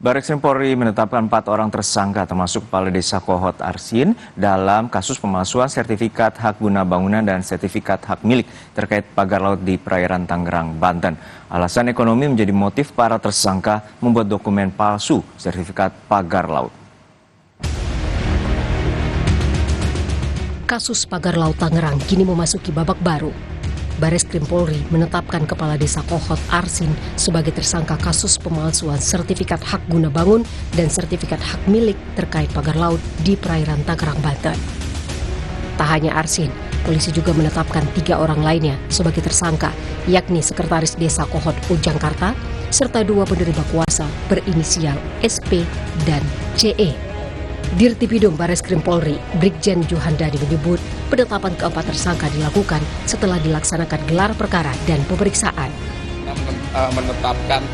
Barreskrim Polri menetapkan 4 orang tersangka termasuk Kepala Desa Kohot Arsin dalam kasus pemalsuan sertifikat hak guna bangunan dan sertifikat hak milik terkait pagar laut di perairan Tangerang, Banten. Alasan ekonomi menjadi motif para tersangka membuat dokumen palsu sertifikat pagar laut. Kasus pagar laut Tangerang kini memasuki babak baru. Barreskrim Polri menetapkan Kepala Desa Kohot Arsin sebagai tersangka kasus pemalsuan sertifikat hak guna bangun dan sertifikat hak milik terkait pagar laut di perairan Tangerang, Banten. Tak hanya Arsin, polisi juga menetapkan 3 orang lainnya sebagai tersangka, yakni Sekretaris Desa Kohot Ujangkarta, serta 2 penerima kuasa berinisial SP dan CE. Dirtipidum Barreskrim Polri, Brigjen Juhandadi menyebut penetapan keempat tersangka dilakukan setelah dilaksanakan gelar perkara dan pemeriksaan. Menetapkan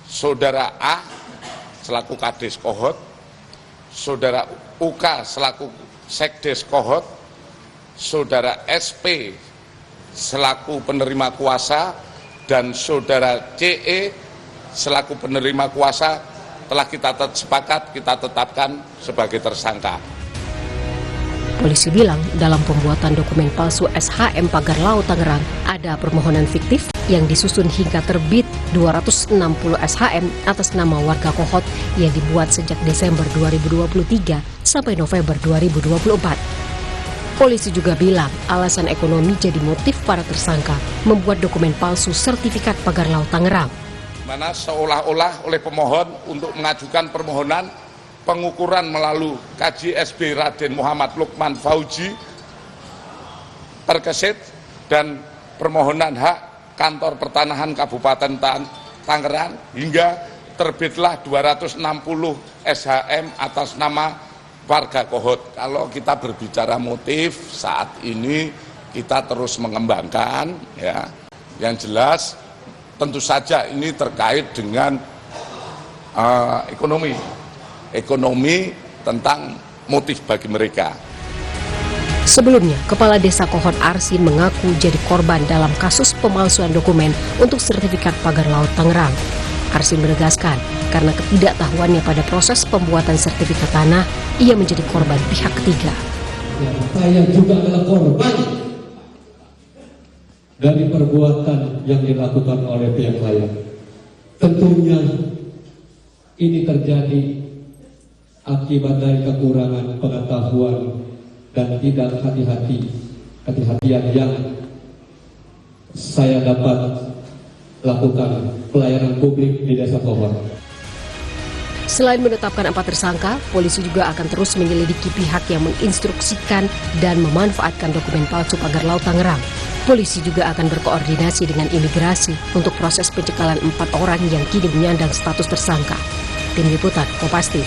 Saudara A selaku Kades Kohot, Saudara UK selaku Sekdes Kohot, Saudara SP selaku penerima kuasa, dan Saudara CE selaku penerima kuasa telah kita sepakat kita tetapkan sebagai tersangka. Polisi bilang dalam pembuatan dokumen palsu SHM pagar laut Tangerang ada permohonan fiktif yang disusun hingga terbit 260 SHM atas nama warga Kohot yang dibuat sejak Desember 2023 sampai November 2024. Polisi juga bilang alasan ekonomi jadi motif para tersangka membuat dokumen palsu sertifikat pagar laut Tangerang. Mana seolah-olah oleh pemohon untuk mengajukan permohonan pengukuran melalui KJSB Raden Muhammad Lukman Fauji terkesit dan permohonan hak kantor pertanahan Kabupaten Tangerang hingga terbitlah 260 SHM atas nama warga Kohot. Kalau kita berbicara motif saat ini kita terus mengembangkan, ya, yang jelas tentu saja ini terkait dengan ekonomi tentang motif bagi mereka. Sebelumnya, Kepala Desa Kohot Arsin mengaku jadi korban dalam kasus pemalsuan dokumen untuk sertifikat pagar laut Tangerang. Arsin menegaskan, karena ketidaktahuannya pada proses pembuatan sertifikat tanah, ia menjadi korban pihak ketiga. Saya juga adalah korban dari perbuatan yang dilakukan oleh pihak lain. Tentunya ini terjadi akibat dari kekurangan pengetahuan dan tidak kehati-hatian yang saya dapat lakukan pelayanan publik di Desa Kohot. Selain menetapkan 4 tersangka, polisi juga akan terus menyelidiki pihak yang menginstruksikan dan memanfaatkan dokumen palsu pagar laut Tangerang. Polisi juga akan berkoordinasi dengan imigrasi untuk proses pencekalan 4 orang yang kini menyandang status tersangka. Tim Liputan Kompas TV.